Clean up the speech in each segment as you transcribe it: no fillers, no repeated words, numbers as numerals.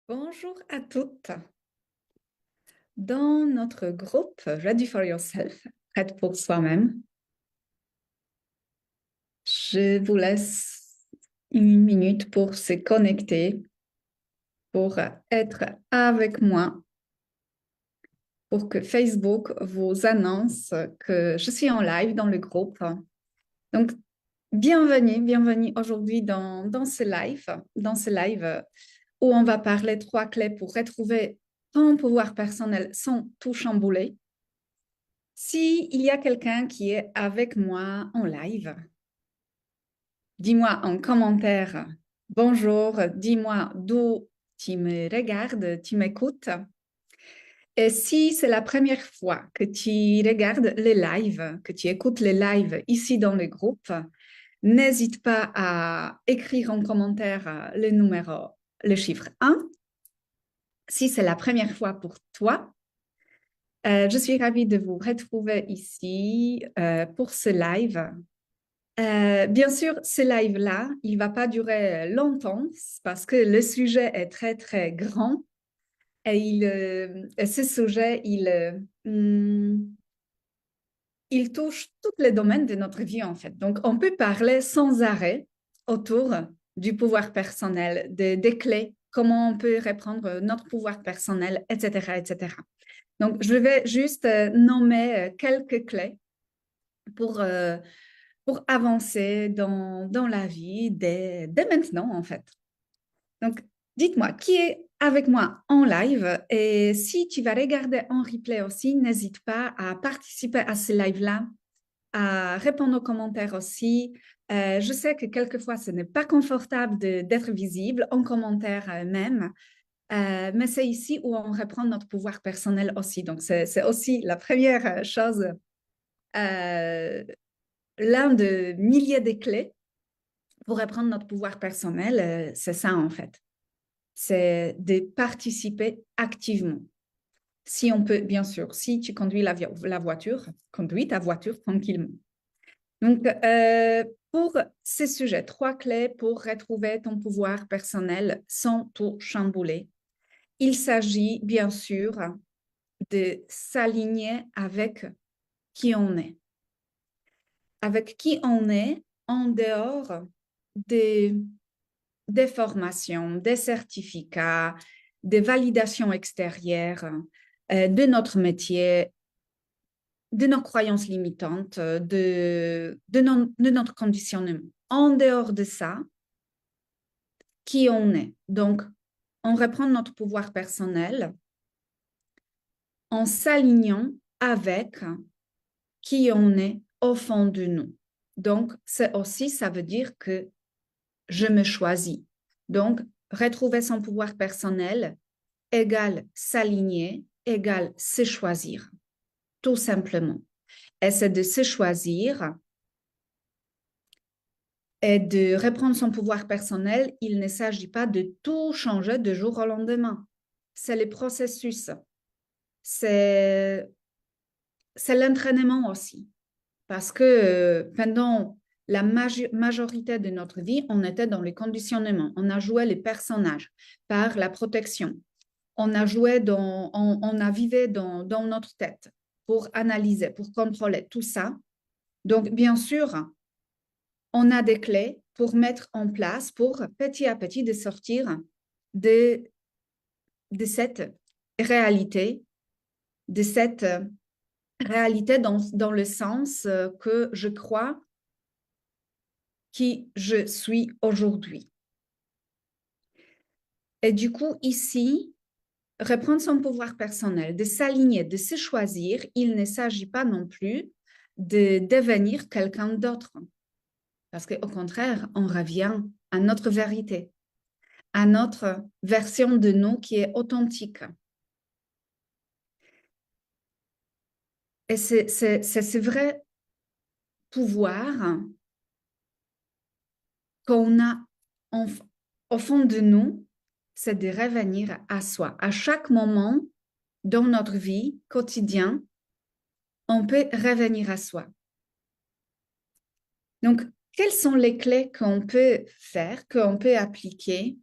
Bonjour à toutes. Dans notre groupe Ready for Yourself, prête pour soi-même, je vous laisse une minute pour se connecter, pour être avec moi, pour que Facebook vous annonce que je suis en live dans le groupe. Donc, bienvenue aujourd'hui dans ce live où on va parler 3 clés pour retrouver ton pouvoir personnel sans tout chambouler. Si il y a quelqu'un qui est avec moi en live, dis-moi en commentaire bonjour, dis-moi d'où tu me regardes, tu m'écoutes. Et si c'est la première fois que tu regardes les lives, que tu écoutes les lives ici dans le groupe, n'hésite pas à écrire en commentaire le numéro, le chiffre 1. Si c'est la première fois pour toi, je suis ravie de vous retrouver ici pour ce live. Bien sûr, ce live-là, il va pas durer longtemps parce que le sujet est très, très grand et ce sujet, il touche tous les domaines de notre vie, en fait. Donc, on peut parler sans arrêt autour du pouvoir personnel, des clés, comment on peut reprendre notre pouvoir personnel, etc., etc. Donc, je vais juste nommer quelques clés pour, euh, pour avancer dans la vie dès maintenant, en fait. Donc, dites-moi, qui est avec moi en live? Et si tu vas regarder en replay aussi, n'hésite pas à participer à ce live-là, à répondre aux commentaires aussi. Je sais que quelquefois, ce n'est pas confortable d'être visible en commentaire même, mais c'est ici où on reprend notre pouvoir personnel aussi. Donc, c'est aussi la première chose, euh, l'un de milliers de clés pour reprendre notre pouvoir personnel, c'est ça en fait. C'est de participer activement. Si on peut, bien sûr, si tu conduis la voiture, conduis ta voiture tranquillement. Donc, pour ce sujet, 3 clés pour retrouver ton pouvoir personnel sans tout chambouler. Il s'agit, bien sûr, de s'aligner avec qui on est. Avec qui on est en dehors des des formations, des certificats, des validations extérieures de notre métier, de nos croyances limitantes, de notre conditionnement. En dehors de ça, qui on est. Donc, on reprend notre pouvoir personnel en s'alignant avec qui on est au fond de nous. Donc, c'est aussi, ça veut dire que je me choisis. Donc, retrouver son pouvoir personnel égale s'aligner, égale se choisir, tout simplement. Et c'est de se choisir et de reprendre son pouvoir personnel. Il ne s'agit pas de tout changer de jour au lendemain. C'est le processus. C'est l'entraînement aussi. Parce que pendant la majorité de notre vie, on était dans les conditionnements. On a joué les personnages par la protection. On a vivé dans notre tête pour analyser, pour contrôler tout ça. Donc, bien sûr, on a des clés pour mettre en place, pour petit à petit de sortir de, de cette réalité, de cette réalité dans le sens que je crois qui je suis aujourd'hui. Et du coup, ici, reprendre son pouvoir personnel, de s'aligner, de se choisir, il ne s'agit pas non plus de devenir quelqu'un d'autre. Parce qu'au contraire, on revient à notre vérité, à notre version de nous qui est authentique. Et c'est ce vrai pouvoir qu'on a au fond de nous, c'est de revenir à soi. À chaque moment dans notre vie quotidienne, on peut revenir à soi. Donc, quelles sont les clés qu'on peut faire, qu'on peut appliquer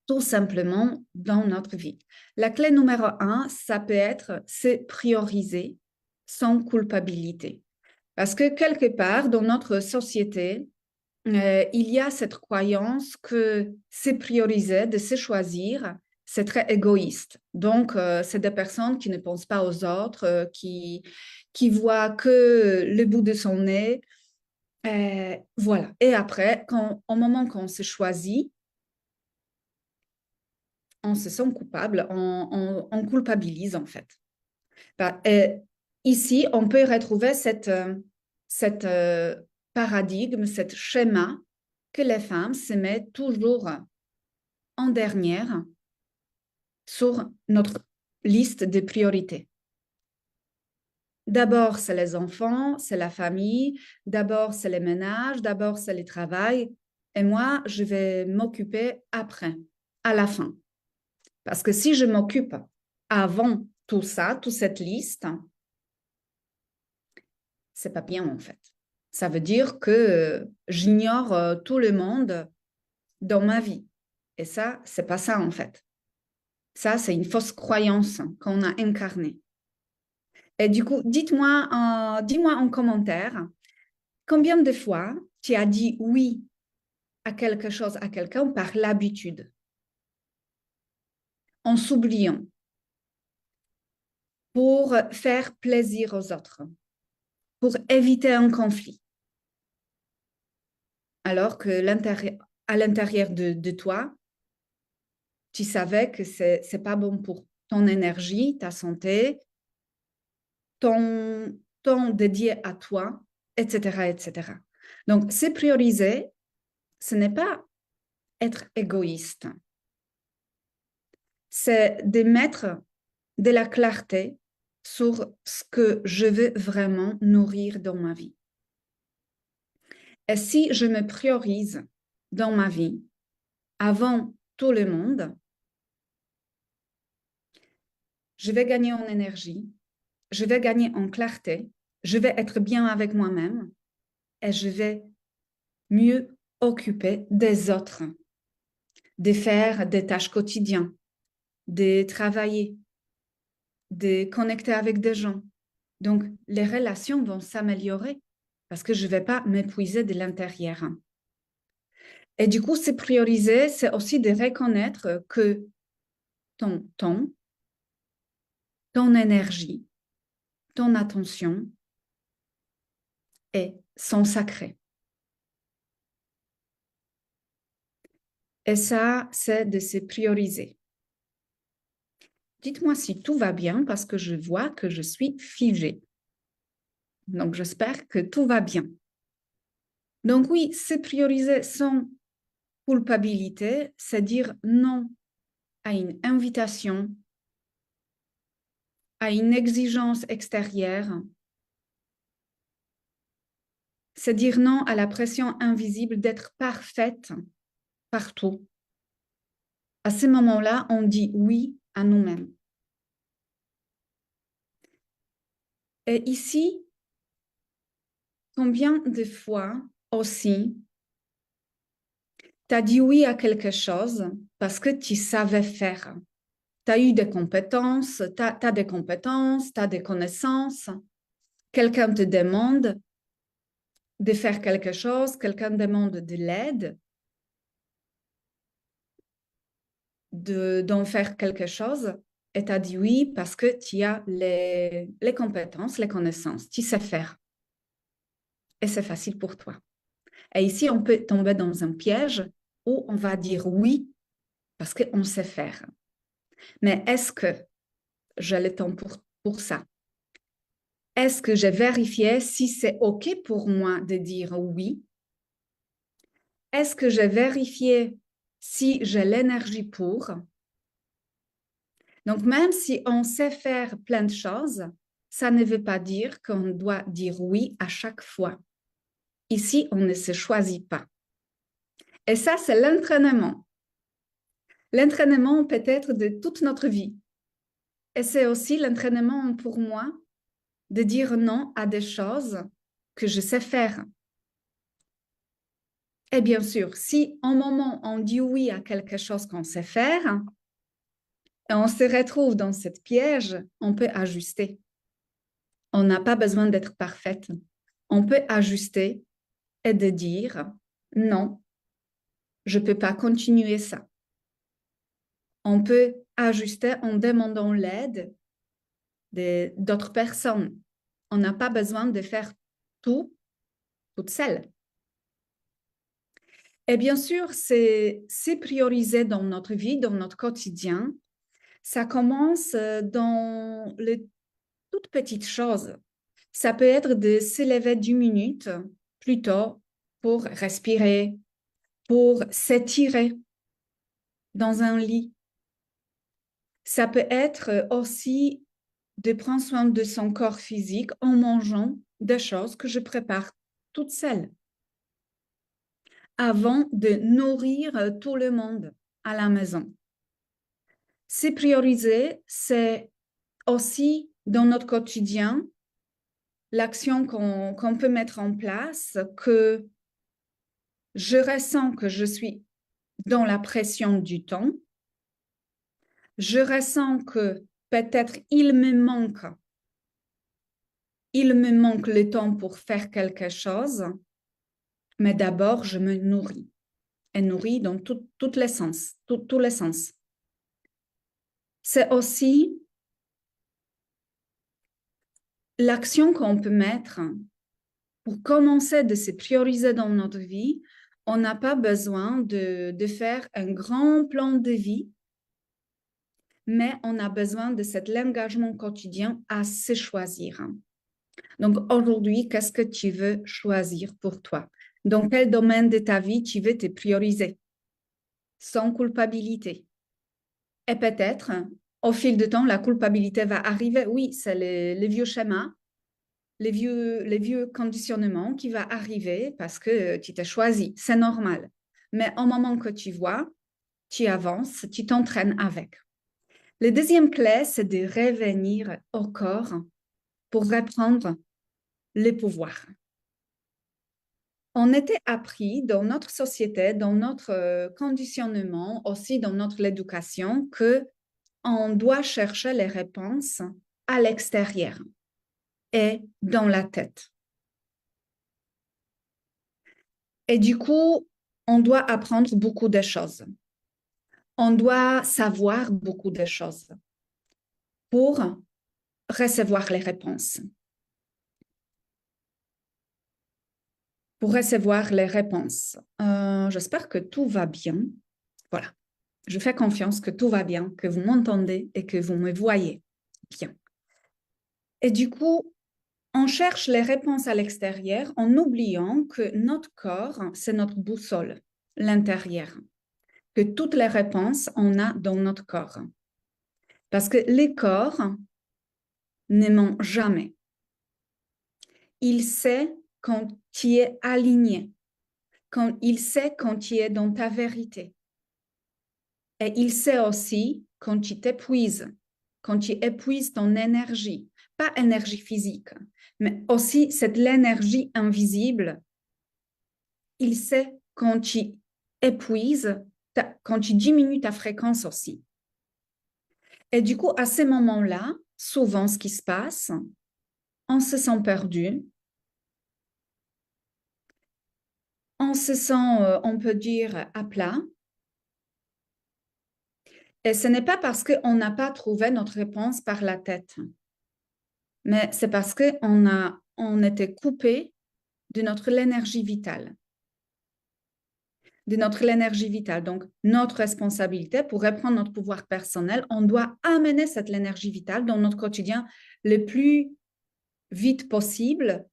tout simplement dans notre vie. La clé numéro un, ça peut être c'est prioriser sans culpabilité. Parce que quelque part dans notre société, il y a cette croyance que c'est prioriser, de se choisir, c'est très égoïste. Donc, c'est des personnes qui ne pensent pas aux autres, qui voient que le bout de son nez. Voilà. Et après, au moment qu'on se choisit, on se sent coupable, on culpabilise en fait. Et ici, on peut retrouver cette paradigme, cet schéma que les femmes se mettent toujours en dernière sur notre liste de priorités. D'abord, c'est les enfants, c'est la famille, d'abord, c'est les ménages, d'abord, c'est le travail. Et moi, je vais m'occuper après, à la fin. Parce que si je m'occupe avant tout ça, toute cette liste, c'est pas bien en fait. Ça veut dire que j'ignore tout le monde dans ma vie. Et ça, c'est pas ça en fait. Ça, c'est une fausse croyance qu'on a incarnée. Et du coup, dis-moi en commentaire, combien de fois tu as dit oui à quelque chose, à quelqu'un par l'habitude, en s'oubliant, pour faire plaisir aux autres, pour éviter un conflit, alors que à l'intérieur de toi, tu savais que c'est pas bon pour ton énergie, ta santé, ton temps dédié à toi, etc., etc. Donc, c'est prioriser, ce n'est pas être égoïste, c'est de mettre de la clarté sur ce que je veux vraiment nourrir dans ma vie. Et si je me priorise dans ma vie avant tout le monde, je vais gagner en énergie, je vais gagner en clarté, je vais être bien avec moi-même et je vais mieux occuper des autres, de faire des tâches quotidiennes, de travailler, de connecter avec des gens. Donc, les relations vont s'améliorer parce que je ne vais pas m'épuiser de l'intérieur. Et du coup, c'est prioriser, c'est aussi de reconnaître que ton temps, ton énergie, ton attention sont sacrés. Et ça, c'est de se prioriser. Dites-moi si tout va bien parce que je vois que je suis figée. Donc, j'espère que tout va bien. Donc oui, se prioriser sans culpabilité, c'est dire non à une invitation, à une exigence extérieure. C'est dire non à la pression invisible d'être parfaite partout. À ce moment-là, on dit oui à nous-mêmes. Et ici, combien de fois aussi tu as dit oui à quelque chose parce que tu savais faire. Tu as eu des compétences, tu as des compétences, tu as des connaissances. Quelqu'un te demande de faire quelque chose, quelqu'un demande de l'aide, d'en faire quelque chose, et tu as dit oui parce que tu as les compétences, les connaissances, tu sais faire. Et c'est facile pour toi. Et ici, on peut tomber dans un piège où on va dire oui parce qu'on sait faire. Mais est-ce que j'ai le temps pour ça? Est-ce que j'ai vérifié si c'est OK pour moi de dire oui? Est-ce que j'ai vérifié si j'ai l'énergie pour? Donc, même si on sait faire plein de choses, ça ne veut pas dire qu'on doit dire oui à chaque fois. Ici, on ne se choisit pas. Et ça, c'est l'entraînement. L'entraînement peut être de toute notre vie. Et c'est aussi l'entraînement pour moi de dire non à des choses que je sais faire. Et bien sûr, si en moment on dit oui à quelque chose qu'on sait faire, et on se retrouve dans cette piège, on peut ajuster. On n'a pas besoin d'être parfaite. On peut ajuster et de dire non, je ne peux pas continuer ça. On peut ajuster en demandant l'aide d'autres personnes. On n'a pas besoin de faire tout toute seule. Et bien sûr, c'est prioriser dans notre vie, dans notre quotidien. Ça commence dans les toutes petites choses. Ça peut être de se lever 10 minutes plus tôt pour respirer, pour s'étirer dans un lit. Ça peut être aussi de prendre soin de son corps physique en mangeant des choses que je prépare toute seule avant de nourrir tout le monde à la maison. C'est prioriser, c'est aussi dans notre quotidien l'action qu'on peut mettre en place, que je ressens que je suis dans la pression du temps, je ressens que peut-être il me manque le temps pour faire quelque chose, mais d'abord je me nourris, et nourris dans tous les sens, tous les sens. C'est aussi l'action qu'on peut mettre pour commencer de se prioriser dans notre vie. On n'a pas besoin de faire un grand plan de vie, mais on a besoin de cet engagement quotidien à se choisir. Donc aujourd'hui, qu'est-ce que tu veux choisir pour toi? Dans quel domaine de ta vie tu veux te prioriser sans culpabilité? Et peut-être, au fil du temps, la culpabilité va arriver. Oui, c'est le vieux schéma, les vieux conditionnements qui va arriver parce que tu t'es choisi. C'est normal. Mais au moment que tu vois, tu avances, tu t'entraînes avec. Le deuxième clé, c'est de revenir au corps pour reprendre le pouvoir. On était appris dans notre société, dans notre conditionnement, aussi dans notre éducation, que on doit chercher les réponses à l'extérieur et dans la tête. Et du coup, on doit apprendre beaucoup de choses. On doit savoir beaucoup de choses pour recevoir les réponses. Pour recevoir les réponses. J'espère que tout va bien. Voilà. Je fais confiance que tout va bien, que vous m'entendez et que vous me voyez bien. Et du coup, on cherche les réponses à l'extérieur en oubliant que notre corps, c'est notre boussole, l'intérieur. Que toutes les réponses, on a dans notre corps. Parce que les corps ne ment jamais. Il sait quand tu es aligné, quand il sait quand tu es dans ta vérité. Et il sait aussi quand tu t'épuises, quand tu épuises ton énergie, pas énergie physique, mais aussi cette l'énergie invisible. Il sait quand tu épuises, quand tu diminues ta fréquence aussi. Et du coup, à ces moments-là, souvent ce qui se passe, on se sent perdu, on se sent, on peut dire, à plat. Et ce n'est pas parce qu'on n'a pas trouvé notre réponse par la tête, mais c'est parce on était coupé de notre énergie vitale. De notre énergie vitale. Donc, notre responsabilité pour reprendre notre pouvoir personnel, on doit amener cette énergie vitale dans notre quotidien le plus vite possible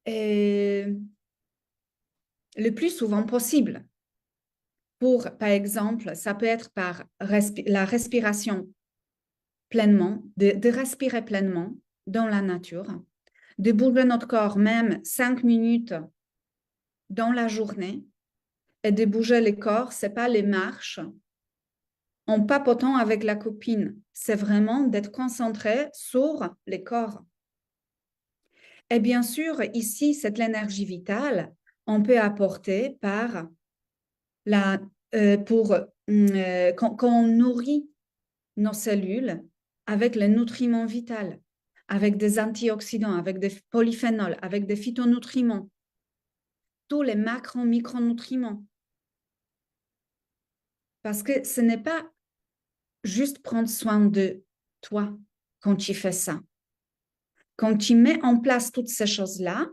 et le plus souvent possible. Pour, par exemple, ça peut être par la respiration pleinement, de respirer pleinement dans la nature, de bouger notre corps même 5 minutes dans la journée et de bouger le corps, ce n'est pas les marches en papotant avec la copine, c'est vraiment d'être concentré sur les corps. Et bien sûr, ici, c'est l'énergie vitale. on peut apporter par quand on nourrit nos cellules avec les nutriments vitaux, avec des antioxydants, avec des polyphénols, avec des phytonutriments, tous les macro-micronutriments. Parce que ce n'est pas juste prendre soin de toi quand tu fais ça. Quand tu mets en place toutes ces choses-là,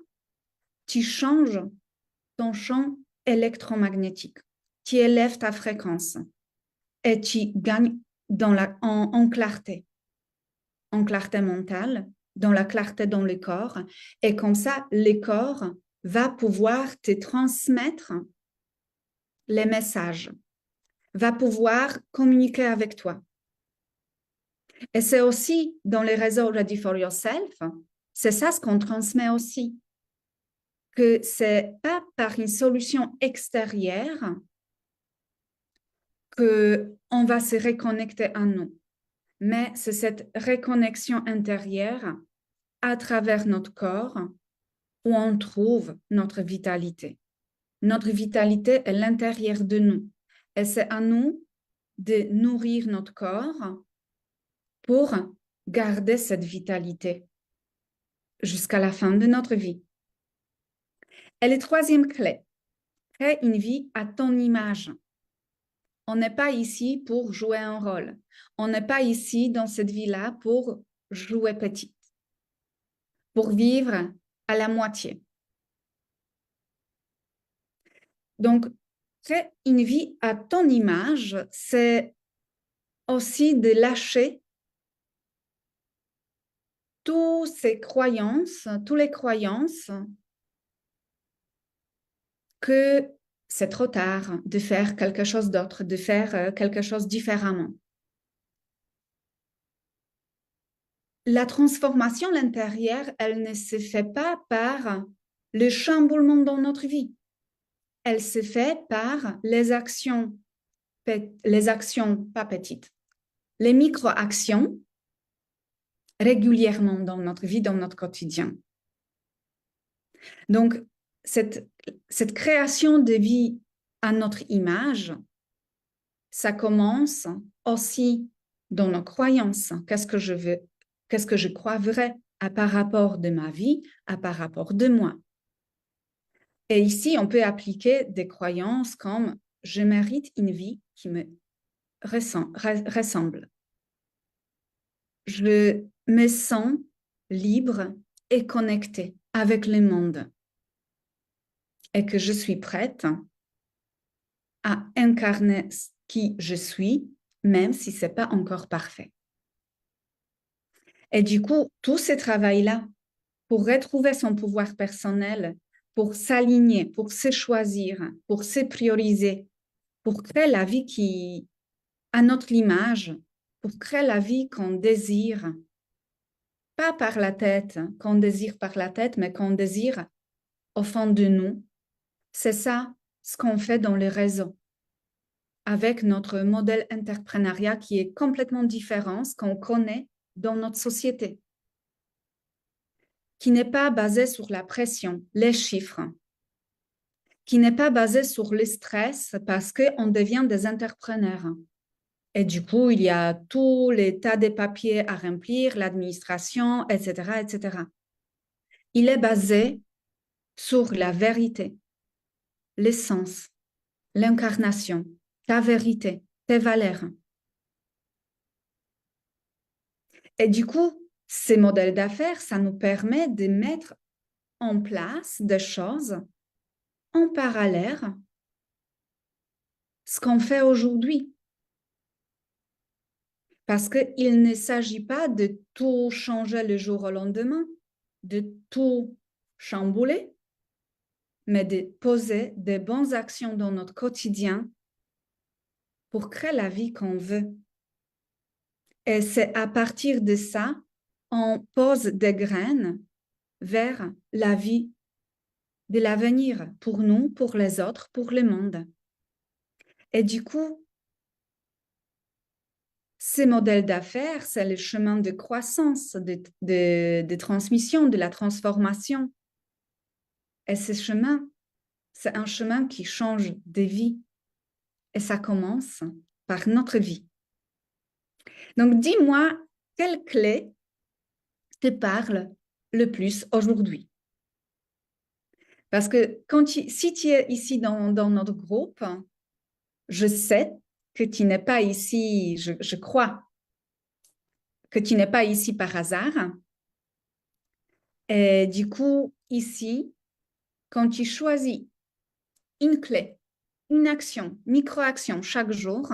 tu changes ton champ électromagnétique, tu élèves ta fréquence et tu gagnes en clarté mentale, dans la clarté dans le corps. Et comme ça, le corps va pouvoir te transmettre les messages, va pouvoir communiquer avec toi. Et c'est aussi dans les réseaux Ready for Yourself, c'est ça ce qu'on transmet aussi, que c'est pas par une solution extérieure qu'on va se reconnecter à nous, mais c'est cette reconnexion intérieure à travers notre corps où on trouve notre vitalité. Notre vitalité est l'intérieur de nous et c'est à nous de nourrir notre corps pour garder cette vitalité jusqu'à la fin de notre vie. Et la troisième clé, crée une vie à ton image. On n'est pas ici pour jouer un rôle. On n'est pas ici dans cette vie-là pour jouer petite, pour vivre à la moitié. Donc, crée une vie à ton image, c'est aussi de lâcher toutes les croyances que c'est trop tard de faire quelque chose d'autre, de faire quelque chose différemment. La transformation à l'intérieur, elle ne se fait pas par le chamboulement dans notre vie. Elle se fait par les actions pas petites, les micro-actions régulièrement dans notre vie, dans notre quotidien. Donc, cette création de vie à notre image, ça commence aussi dans nos croyances. Qu'est-ce que je veux? Qu'est-ce que je crois vrai par rapport de ma vie, par rapport de moi? Et ici, on peut appliquer des croyances comme « je mérite une vie qui me ressemble ». Je me sens libre et connectée avec le monde et que je suis prête à incarner qui je suis, même si ce n'est pas encore parfait. Et du coup, tout ce travail-là, pour retrouver son pouvoir personnel, pour s'aligner, pour se choisir, pour se prioriser, pour créer la vie qui a notre image, pour créer la vie qu'on désire, pas par la tête, qu'on désire par la tête, mais qu'on désire au fond de nous. C'est ça ce qu'on fait dans les réseaux, avec notre modèle entrepreneuriat qui est complètement différent, ce qu'on connaît dans notre société, qui n'est pas basé sur la pression, les chiffres, qui n'est pas basé sur le stress parce qu'on devient des entrepreneurs. Et du coup, il y a tous les tas de papiers à remplir, l'administration, etc., etc. Il est basé sur la vérité, l'essence, l'incarnation, ta vérité, tes valeurs. Et du coup, ces modèles d'affaires, ça nous permet de mettre en place des choses en parallèle ce qu'on fait aujourd'hui. Parce qu'il ne s'agit pas de tout changer le jour au lendemain, de tout chambouler, mais de poser des bonnes actions dans notre quotidien pour créer la vie qu'on veut. Et c'est à partir de ça, on pose des graines vers la vie de l'avenir pour nous, pour les autres, pour le monde. Et du coup, ces modèles d'affaires, c'est le chemin de croissance, de transmission, de la transformation. Et ce chemin, c'est un chemin qui change des vies. Et ça commence par notre vie. Donc, dis-moi, quelle clé te parle le plus aujourd'hui? Parce que si tu es ici dans notre groupe, je sais que tu n'es pas ici, je crois que tu n'es pas ici par hasard. Et du coup, ici, quand tu choisis une clé, une action, micro-action chaque jour,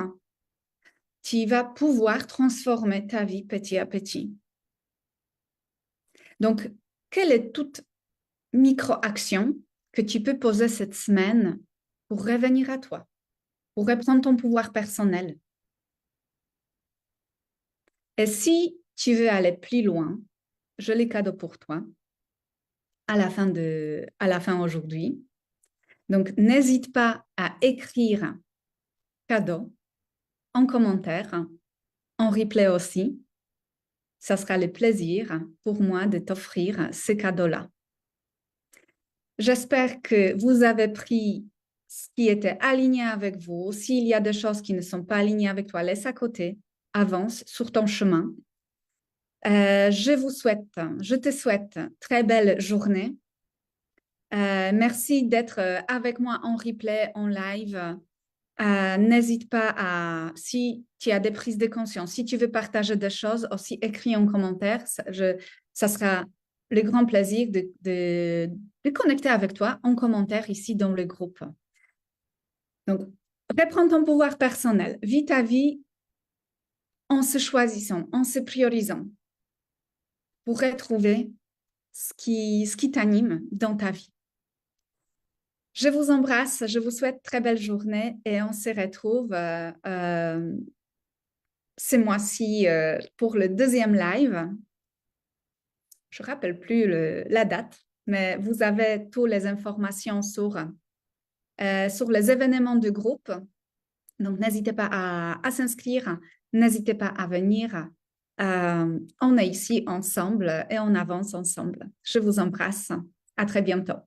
tu vas pouvoir transformer ta vie petit à petit. Donc, quelle est toute micro-action que tu peux poser cette semaine pour revenir à toi, pour reprendre ton pouvoir personnel? Et si tu veux aller plus loin, je l'ai cadeau pour toi à la fin aujourd'hui. Donc, n'hésite pas à écrire cadeau en commentaire, en replay aussi. Ça sera le plaisir pour moi de t'offrir ce cadeau-là. J'espère que vous avez pris ce qui était aligné avec vous. S'il y a des choses qui ne sont pas alignées avec toi, laisse à côté, avance sur ton chemin. Je te souhaite très belle journée. Merci d'être avec moi en replay, en live. N'hésite pas si tu as des prises de conscience, si tu veux partager des choses, aussi écris en commentaire. Ça sera le grand plaisir de connecter avec toi en commentaire ici dans le groupe. Donc, reprends ton pouvoir personnel. Vis ta vie en se choisissant, en se priorisant pour retrouver ce qui t'anime dans ta vie. Je vous embrasse, je vous souhaite très belle journée et on se retrouve ce mois-ci pour le deuxième live. Je ne rappelle plus la date, mais vous avez toutes les informations sur les événements du groupe. Donc, n'hésitez pas à s'inscrire, n'hésitez pas à venir. On est ici ensemble et on avance ensemble. Je vous embrasse. À très bientôt.